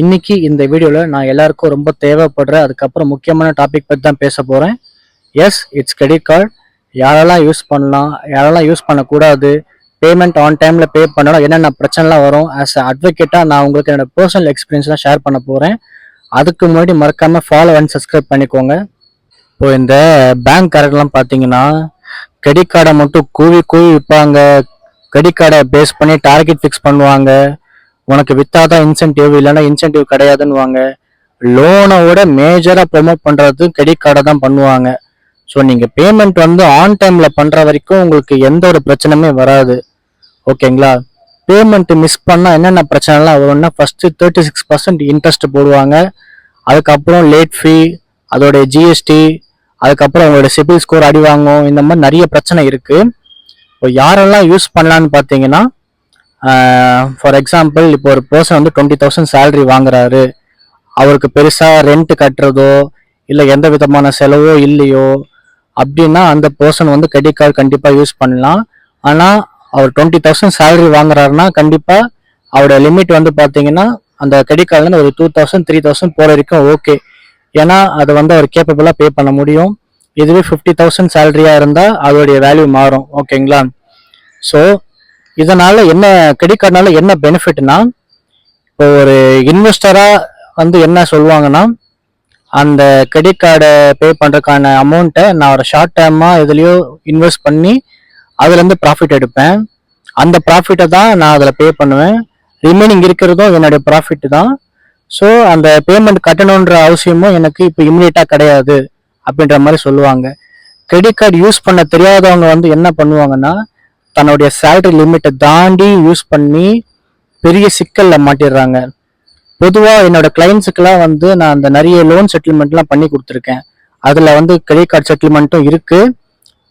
இன்னைக்கு இந்த வீடியோவில் நான் எல்லாருக்கும் ரொம்ப தேவைப்படுற அதுக்கப்புறம் முக்கியமான டாபிக் பற்றி தான் பேச போகிறேன். Yes, it's credit card. யாரெல்லாம் யூஸ் பண்ணலாம், யாரெல்லாம் யூஸ் பண்ணக்கூடாது, பேமெண்ட் ஆன் டைமில் பே பண்ணணும், என்னென்ன பிரச்சனைலாம் வரும், ஆஸ் அ அட்வொகேட்டாக நான் உங்களுக்கு என்னோட பர்சனல் எக்ஸ்பீரியன்ஸ்லாம் ஷேர் பண்ண போகிறேன். அதுக்கு முன்னாடி மறக்காமல் ஃபாலோ அண்ட் சப்ஸ்கிரைப் பண்ணிக்கோங்க. இப்போ இந்த பேங்க் கார்டெலாம் பார்த்தீங்கன்னா கிரெடிட் கார்டை மட்டும் கூவி கூவி விற்பாங்க. கிரெடிட் கார்டை பேஸ் பண்ணி டார்கெட் ஃபிக்ஸ் பண்ணுவாங்க. உனக்கு வித்தாதான் இன்சென்டிவ், இல்லைன்னா இன்சென்டிவ் கிடையாதுன்னு. லோனோட மேஜரா ப்ரொமோட் பண்றது கிரெடிட் கார்டை தான் பண்ணுவாங்க. ஸோ நீங்க பேமெண்ட் ஆன் டைம்ல பண்ற வரைக்கும் உங்களுக்கு எந்த ஒரு பிரச்சனையுமே வராது. ஓகேங்களா? பேமெண்ட் மிஸ் பண்ணா என்னென்ன பிரச்சனைலாம் வரும்னா, ஃபர்ஸ்ட் 36% இன்ட்ரெஸ்ட் போடுவாங்க. அதுக்கப்புறம் லேட் ஃபீ, அதோட ஜிஎஸ்டி, அதுக்கப்புறம் உங்களோட சிபில் ஸ்கோர் அடி வாங்கும். இந்த மாதிரி நிறைய பிரச்சனை இருக்கு. இப்போ யாரெல்லாம் யூஸ் பண்ணலான்னு பார்த்தீங்கன்னா, ஃபார் எக்ஸாம்பிள் இப்போ ஒரு பர்சன் 20,000 சேலரி வாங்குறாரு. அவருக்கு பெருசா ரெண்ட் கட்டுறதோ இல்லை எந்த விதமான செலவோ இல்லையோ அப்படின்னா அந்த பர்சன் கிரெடிட் கார்டு கண்டிப்பா யூஸ் பண்ணலாம். ஆனா அவர் 20,000 சேலரி வாங்குறாருன்னா கண்டிப்பா அவரோட லிமிட் பாத்தீங்கன்னா அந்த கிரெடிட் கார்டுல ஒரு 2,000 3,000 போற வரைக்கும் ஓகே. ஏன்னா அதை அவர் கேப்பபிளா பே பண்ண முடியும். இதுவே 50,000 சேலரியா இருந்தா அதோடைய வேல்யூ மாறும். ஓகேங்களா? ஸோ இதனால என்ன, கிரெடிட் கார்டுனால என்ன பெனிஃபிட்னா, இப்போ ஒரு இன்வெஸ்டரா என்ன சொல்லுவாங்கன்னா, அந்த கிரெடிட் கார்டை பே பண்றதுக்கான அமௌண்ட்டை நான் ஒரு ஷார்ட் டேர்மா எதுலயோ இன்வெஸ்ட் பண்ணி அதுல இருந்து ப்ராஃபிட் எடுப்பேன். அந்த ப்ராஃபிட்டை தான் நான் அதில் பே பண்ணுவேன். ரிமைனிங் இருக்கிறதும் என்னுடைய ப்ராஃபிட் தான். ஸோ அந்த பேமெண்ட் கட்டணுன்ற அவசியமும் எனக்கு இப்போ இமிடியேட்டா கிடையாது அப்படின்ற மாதிரி சொல்லுவாங்க. கிரெடிட் கார்டு யூஸ் பண்ண தெரியாதவங்க என்ன பண்ணுவாங்கன்னா, தன்னுடைய சேலரி லிமிட்டை தாண்டி யூஸ் பண்ணி பெரிய சிக்கல்ல மாட்டிடுறாங்க. பொதுவா என்னோட கிளைண்ட்ஸுக்கெல்லாம் நான் அந்த நிறைய லோன் செட்டில்மெண்ட்லாம் பண்ணி கொடுத்துருக்கேன். அதுல கிரெடிட் கார்டு செட்டில்மெண்ட்டும் இருக்கு.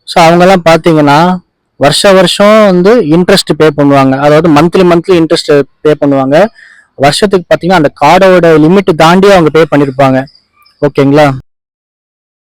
ஸோ அவங்கெல்லாம் பார்த்தீங்கன்னா வருஷம் இன்ட்ரெஸ்ட் பே பண்ணுவாங்க. அதாவது மந்த்லி இன்ட்ரெஸ்ட் பே பண்ணுவாங்க. வருஷத்துக்கு பார்த்தீங்கன்னா அந்த கார்டோட லிமிட் தாண்டி அவங்க பே பண்ணியிருப்பாங்க. ஓகேங்களா?